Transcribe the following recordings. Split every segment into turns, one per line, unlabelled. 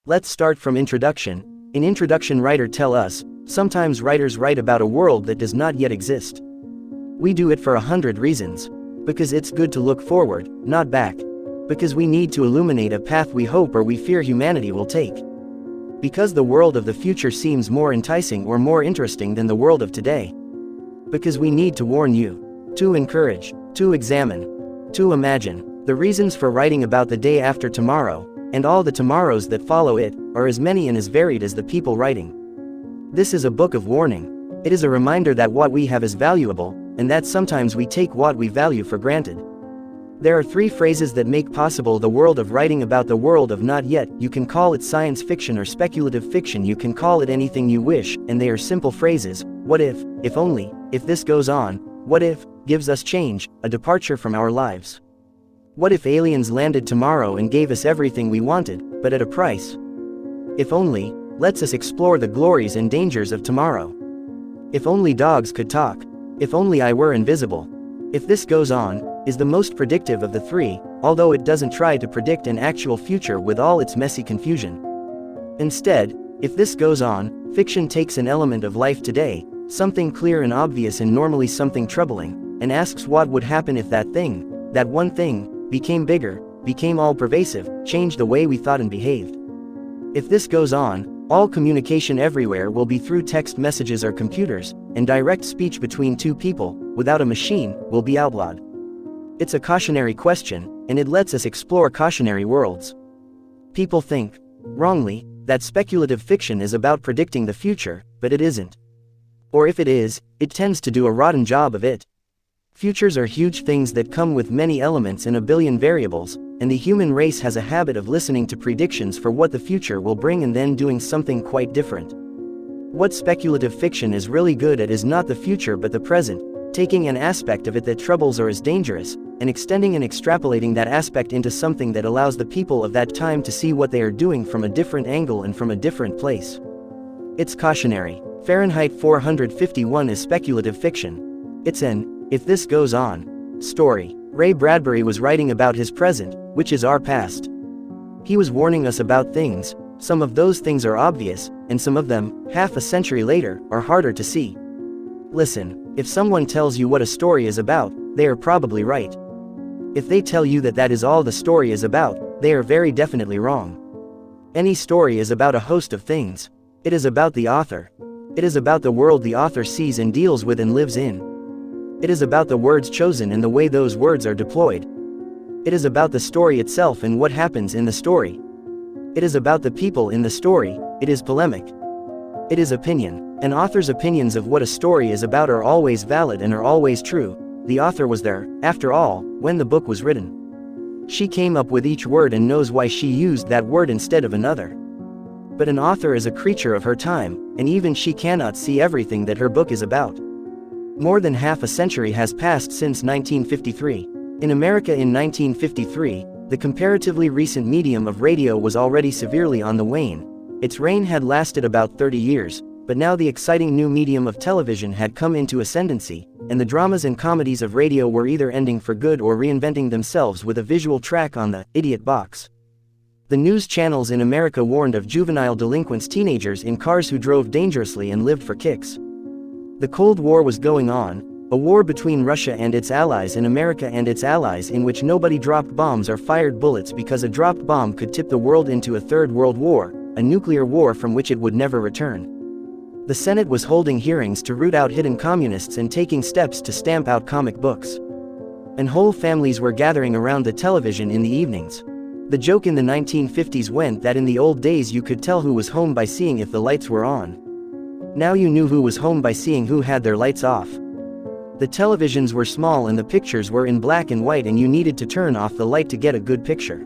Let's start from introduction. In introduction, writer tell us, sometimes writers write about a world that does not yet exist. We do it for 100 reasons. Because it's good to look forward, not back. Because we need to illuminate a path we hope or we fear humanity will take. Because the world of the future seems more enticing or more interesting than the world of today. Because we need to warn you, to encourage, to examine, to imagine. The reasons for writing about the day after tomorrow, and all the tomorrows that follow it, are as many and as varied as the people writing. This is a book of warning. It is a reminder that what we have is valuable, and that sometimes we take what we value for granted. There are 3 phrases that make possible the world of writing about the world of not yet. You can call it science fiction or speculative fiction, you can call it anything you wish, and they are simple phrases. What if only, if this goes on, what if, gives us change, a departure from our lives. What if aliens landed tomorrow and gave us everything we wanted, but at a price? If only, lets us explore the glories and dangers of tomorrow. If only dogs could talk. If only I were invisible. If this goes on, is the most predictive of the 3, although it doesn't try to predict an actual future with all its messy confusion. Instead, if this goes on, fiction takes an element of life today, something clear and obvious and normally something troubling, and asks what would happen if that thing, that one thing, became bigger, became all-pervasive, changed the way we thought and behaved. If this goes on, all communication everywhere will be through text messages or computers, and direct speech between 2 people, without a machine, will be outlawed. It's a cautionary question, and it lets us explore cautionary worlds. People think, wrongly, that speculative fiction is about predicting the future, but it isn't. Or if it is, it tends to do a rotten job of it. Futures are huge things that come with many elements and a billion variables, and the human race has a habit of listening to predictions for what the future will bring and then doing something quite different. What speculative fiction is really good at is not the future but the present, taking an aspect of it that troubles or is dangerous, and extending and extrapolating that aspect into something that allows the people of that time to see what they are doing from a different angle and from a different place. It's cautionary. Fahrenheit 451 is speculative fiction. It's an if this goes on story. Ray Bradbury was writing about his present, which is our past. He was warning us about things. Some of those things are obvious, and some of them, half a century later, are harder to see. Listen, if someone tells you what a story is about, they are probably right. If they tell you that that is all the story is about, they are very definitely wrong. Any story is about a host of things. It is about the author. It is about the world the author sees and deals with and lives in. It is about the words chosen and the way those words are deployed. It is about the story itself and what happens in the story. It is about the people in the story. It is polemic. It is opinion. An author's opinions of what a story is about are always valid and are always true. The author was there, after all, when the book was written. She came up with each word and knows why she used that word instead of another. But an author is a creature of her time, and even she cannot see everything that her book is about. More than half a century has passed since 1953. In America in 1953, the comparatively recent medium of radio was already severely on the wane. Its reign had lasted about 30 years, but now the exciting new medium of television had come into ascendancy, and the dramas and comedies of radio were either ending for good or reinventing themselves with a visual track on the idiot box. The news channels in America warned of juvenile delinquents, teenagers in cars who drove dangerously and lived for kicks. The Cold War was going on, a war between Russia and its allies and America and its allies in which nobody dropped bombs or fired bullets because a dropped bomb could tip the world into a third world war, a nuclear war from which it would never return. The Senate was holding hearings to root out hidden communists and taking steps to stamp out comic books. And whole families were gathering around the television in the evenings. The joke in the 1950s went that in the old days you could tell who was home by seeing if the lights were on. Now you knew who was home by seeing who had their lights off. The televisions were small and the pictures were in black and white and you needed to turn off the light to get a good picture.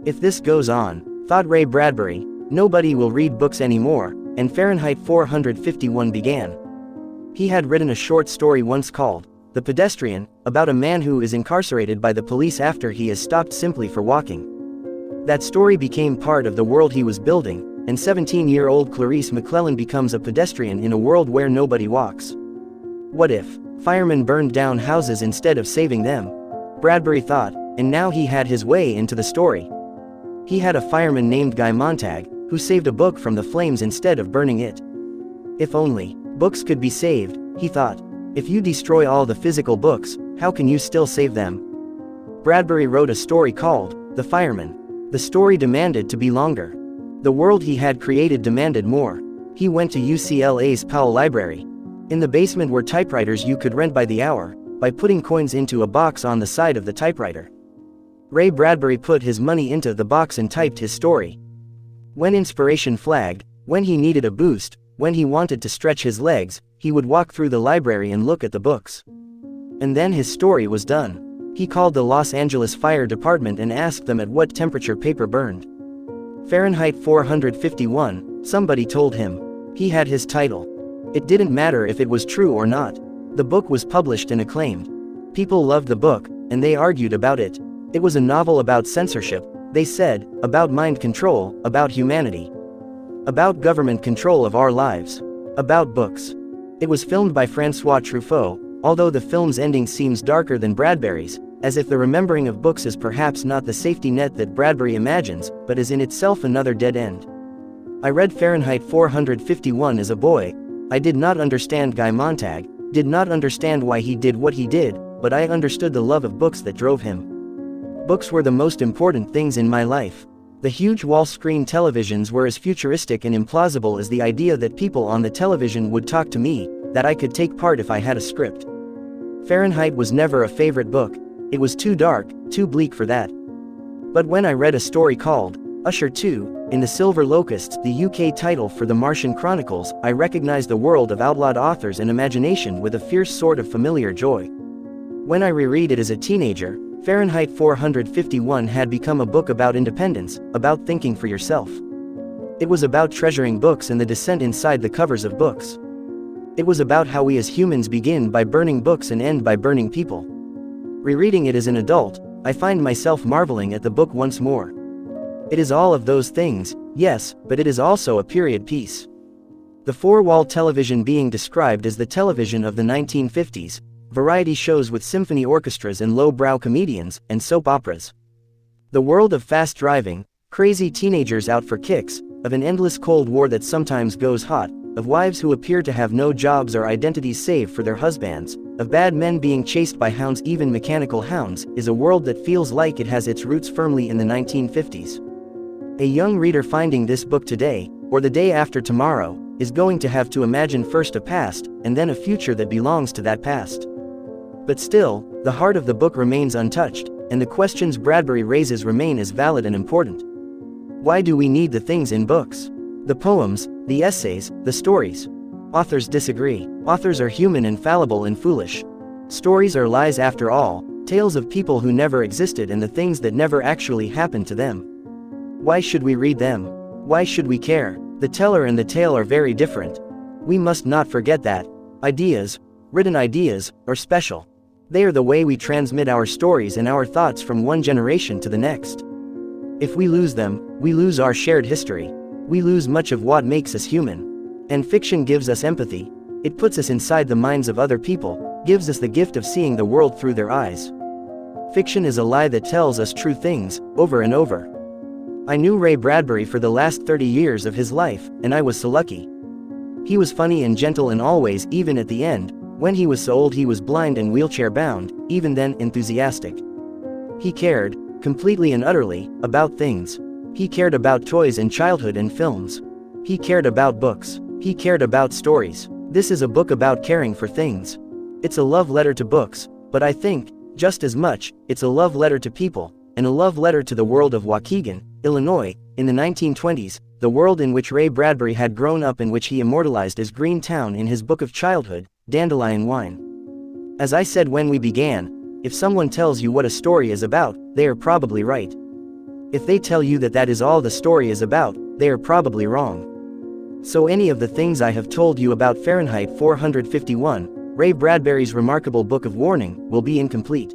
If this goes on, thought Ray Bradbury, nobody will read books anymore, and Fahrenheit 451 began. He had written a short story once called The Pedestrian, about a man who is incarcerated by the police after he is stopped simply for walking. That story became part of the world he was building, and 17-year-old Clarice McClellan becomes a pedestrian in a world where nobody walks. What if firemen burned down houses instead of saving them? Bradbury thought, and now he had his way into the story. He had a fireman named Guy Montag, who saved a book from the flames instead of burning it. If only books could be saved, he thought. If you destroy all the physical books, how can you still save them? Bradbury wrote a story called The Fireman. The story demanded to be longer. The world he had created demanded more. He went to UCLA's Powell Library. In the basement were typewriters you could rent by the hour, by putting coins into a box on the side of the typewriter. Ray Bradbury put his money into the box and typed his story. When inspiration flagged, when he needed a boost, when he wanted to stretch his legs, he would walk through the library and look at the books. And then his story was done. He called the Los Angeles Fire Department and asked them at what temperature paper burned. Fahrenheit 451, somebody told him. He had his title. It didn't matter if it was true or not. The book was published and acclaimed. People loved the book, and they argued about it. It was a novel about censorship, they said, about mind control, about humanity. About government control of our lives. About books. It was filmed by Francois Truffaut, although the film's ending seems darker than Bradbury's, as if the remembering of books is perhaps not the safety net that Bradbury imagines, but is in itself another dead end. I read Fahrenheit 451 as a boy. I did not understand Guy Montag, did not understand why he did what he did, but I understood the love of books that drove him. Books were the most important things in my life. The huge wall-screen televisions were as futuristic and implausible as the idea that people on the television would talk to me, that I could take part if I had a script. Fahrenheit was never a favorite book. It was too dark, too bleak for that. But when I read a story called Usher 2, in The Silver Locusts, the UK title for the Martian Chronicles, I recognized the world of outlawed authors and imagination with a fierce sort of familiar joy. When I reread it as a teenager, Fahrenheit 451 had become a book about independence, about thinking for yourself. It was about treasuring books and the descent inside the covers of books. It was about how we as humans begin by burning books and end by burning people. Rereading it as an adult, I find myself marveling at the book once more. It is all of those things, yes, but it is also a period piece. The four-wall television being described as the television of the 1950s, variety shows with symphony orchestras and low-brow comedians, and soap operas. The world of fast driving, crazy teenagers out for kicks, of an endless Cold War that sometimes goes hot, of wives who appear to have no jobs or identities save for their husbands, of bad men being chased by hounds, even mechanical hounds, is a world that feels like it has its roots firmly in the 1950s. A young reader finding this book today, or the day after tomorrow, is going to have to imagine first a past, and then a future that belongs to that past. But still, the heart of the book remains untouched, and the questions Bradbury raises remain as valid and important. Why do we need the things in books? The poems, the essays, the stories. Authors disagree. Authors are human and fallible and foolish. Stories are lies after all, tales of people who never existed and the things that never actually happened to them. Why should we read them? Why should we care? The teller and the tale are very different. We must not forget that. Ideas, written ideas, are special. They are the way we transmit our stories and our thoughts from one generation to the next. If we lose them, we lose our shared history. We lose much of what makes us human. And fiction gives us empathy. It puts us inside the minds of other people, gives us the gift of seeing the world through their eyes. Fiction is a lie that tells us true things, over and over. I knew Ray Bradbury for the last 30 years of his life, and I was so lucky. He was funny and gentle and always, even at the end, when he was so old he was blind and wheelchair-bound, even then enthusiastic. He cared, completely and utterly, about things. He cared about toys and childhood and films. He cared about books. He cared about stories. This is a book about caring for things. It's a love letter to books, but I think, just as much, it's a love letter to people, and a love letter to the world of Waukegan, Illinois, in the 1920s, the world in which Ray Bradbury had grown up and which he immortalized as Green Town in his book of childhood, Dandelion Wine. As I said when we began, if someone tells you what a story is about, they are probably right. If they tell you that that is all the story is about, they are probably wrong. So any of the things I have told you about Fahrenheit 451, Ray Bradbury's remarkable book of warning, will be incomplete.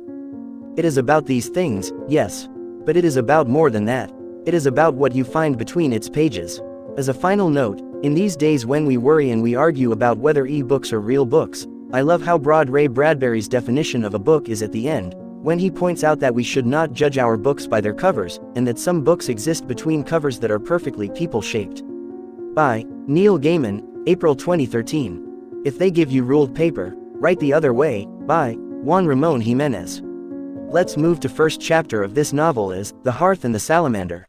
It is about these things, yes. But it is about more than that. It is about what you find between its pages. As a final note, in these days when we worry and we argue about whether e-books are real books, I love how broad Ray Bradbury's definition of a book is at the end. when he points out that we should not judge our books by their covers, and that some books exist between covers that are perfectly people-shaped. By Neil Gaiman, April 2013. If They Give You Ruled Paper, Write the Other Way, by Juan Ramon Jimenez. Let's move to first chapter of this novel is The Hearth and the Salamander.